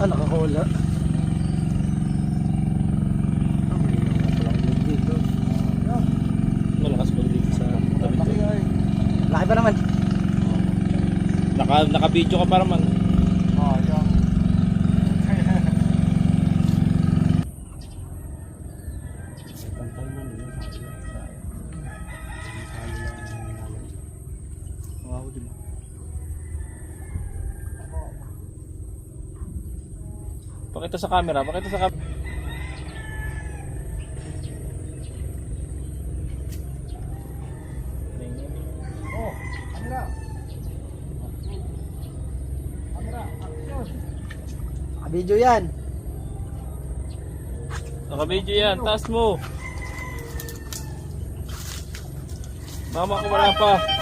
Ah, nakakawala. Ah, may mga palang yun dito. Malakas pa dito sa tabi ko. Laki pa naman. Naka-video ka pa naman. Oo, yan. Wow, di ba? Pakita sa camera, pakita sa camera. Oh, camera. Camera, action. Video yan. Naka-video yan, taas mo. Mama ko wala pa.